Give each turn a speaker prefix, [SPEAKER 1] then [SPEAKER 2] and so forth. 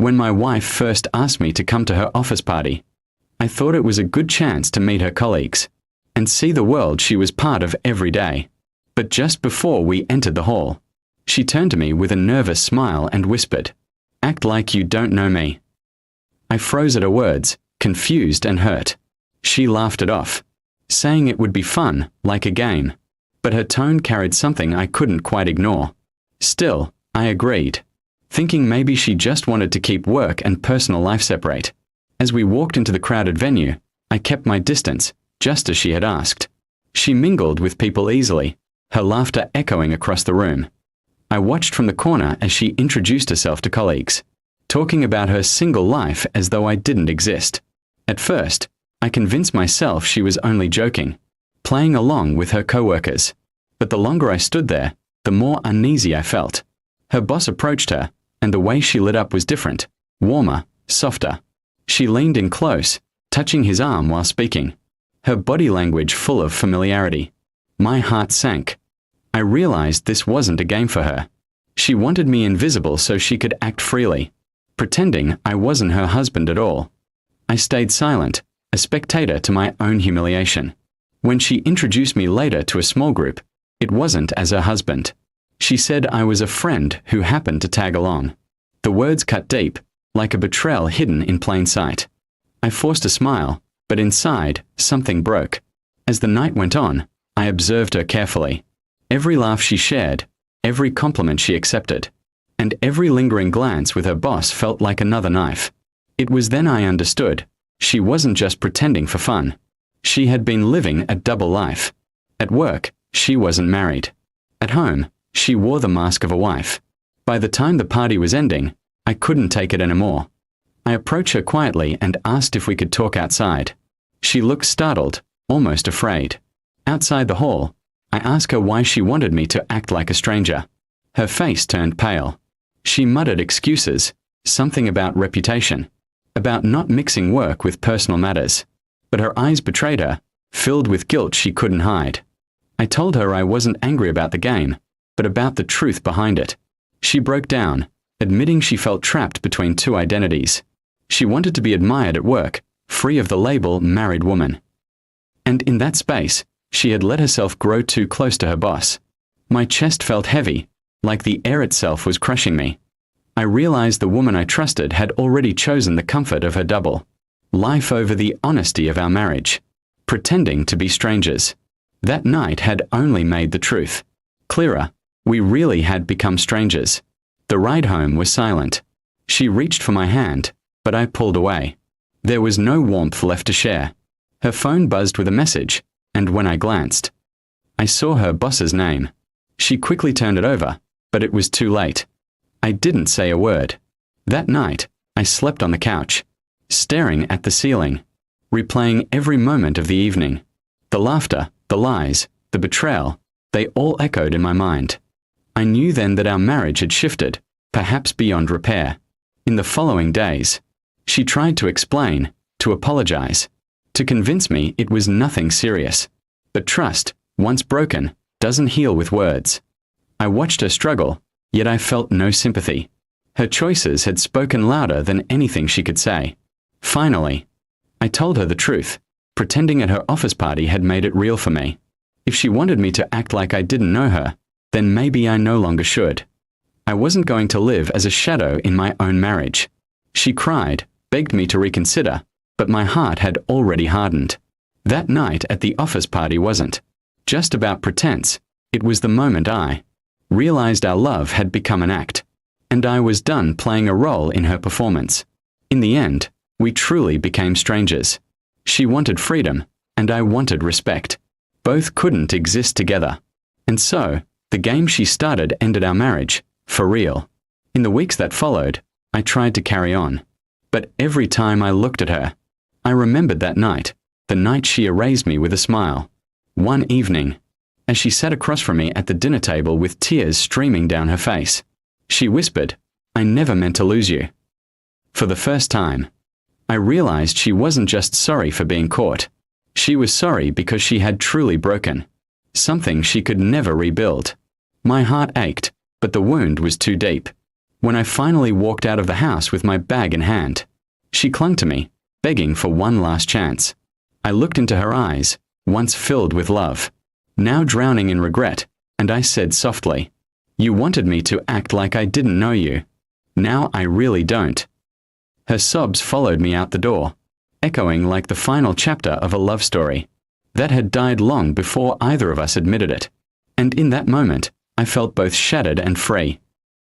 [SPEAKER 1] When my wife first asked me to come to her office party, I thought it was a good chance to meet her colleagues and see the world she was part of every day. But just before we entered the hall, she turned to me with a nervous smile and whispered, "Act like you don't know me." I froze at her words, confused and hurt. She laughed it off, saying it would be fun, like a game, but her tone carried something I couldn't quite ignore. Still, I agreed, thinking maybe she just wanted to keep work and personal life separate. As we walked into the crowded venue, I kept my distance, just as she had asked. She mingled with people easily, her laughter echoing across the room. I watched from the corner as she introduced herself to colleagues, talking about her single life as though I didn't exist. At first, I convinced myself she was only joking, playing along with her coworkers. But the longer I stood there, the more uneasy I felt. Her boss approached her, and the way she lit up was different, warmer, softer. She leaned in close, touching his arm while speaking, her body language full of familiarity. My heart sank. I realized this wasn't a game for her. She wanted me invisible so she could act freely, pretending I wasn't her husband at all. I stayed silent, a spectator to my own humiliation. When she introduced me later to a small group, it wasn't as her husband. She said I was a friend who happened to tag along. The words cut deep, like a betrayal hidden in plain sight. I forced a smile, but inside, something broke. As the night went on, I observed her carefully. Every laugh she shared, every compliment she accepted, and every lingering glance with her boss felt like another knife. It was then I understood. She wasn't just pretending for fun. She had been living a double life. At work, she wasn't married. At home, she wore the mask of a wife. By the time the party was ending, I couldn't take it anymore. I approached her quietly and asked if we could talk outside. She looked startled, almost afraid. Outside the hall, I asked her why she wanted me to act like a stranger. Her face turned pale. She muttered excuses, something about reputation, about not mixing work with personal matters. But her eyes betrayed her, filled with guilt she couldn't hide. I told her I wasn't angry about the game, but about the truth behind it. She broke down, admitting she felt trapped between two identities. She wanted to be admired at work, free of the label married woman. And in that space, she had let herself grow too close to her boss. My chest felt heavy, like the air itself was crushing me. I realized the woman I trusted had already chosen the comfort of her double life over the honesty of our marriage, pretending to be strangers. That night had only made the truth clearer. We really had become strangers. The ride home was silent. She reached for my hand, but I pulled away. There was no warmth left to share. Her phone buzzed with a message, and when I glanced, I saw her boss's name. She quickly turned it over, but it was too late. I didn't say a word. That night, I slept on the couch, staring at the ceiling, replaying every moment of the evening. The laughter, the lies, the betrayal, they all echoed in my mind. I knew then that our marriage had shifted, perhaps beyond repair. In the following days, she tried to explain, to apologize, to convince me it was nothing serious. But trust, once broken, doesn't heal with words. I watched her struggle, yet I felt no sympathy. Her choices had spoken louder than anything she could say. Finally, I told her the truth. Pretending at her office party had made it real for me. If she wanted me to act like I didn't know her, then maybe I no longer should. I wasn't going to live as a shadow in my own marriage. She cried, begged me to reconsider, but my heart had already hardened. That night at the office party wasn't just about pretense. It was the moment I realized our love had become an act, and I was done playing a role in her performance. In the end, we truly became strangers. She wanted freedom, and I wanted respect. Both couldn't exist together. And so, the game she started ended our marriage, for real. In the weeks that followed, I tried to carry on. But every time I looked at her, I remembered that night, the night she erased me with a smile. One evening, as she sat across from me at the dinner table with tears streaming down her face, she whispered, "I never meant to lose you." For the first time, I realized she wasn't just sorry for being caught. She was sorry because she had truly broken something she could never rebuild. My heart ached, but the wound was too deep. when I finally walked out of the house with my bag in hand. She clung to me, begging for one last chance. I looked into her eyes, once filled with love, now drowning in regret, and I said softly, "You wanted me to act like I didn't know you. Now I really don't." Her sobs followed me out the door, echoing like the final chapter of a love story that had died long before either of us admitted it. And in that moment, I felt both shattered and free.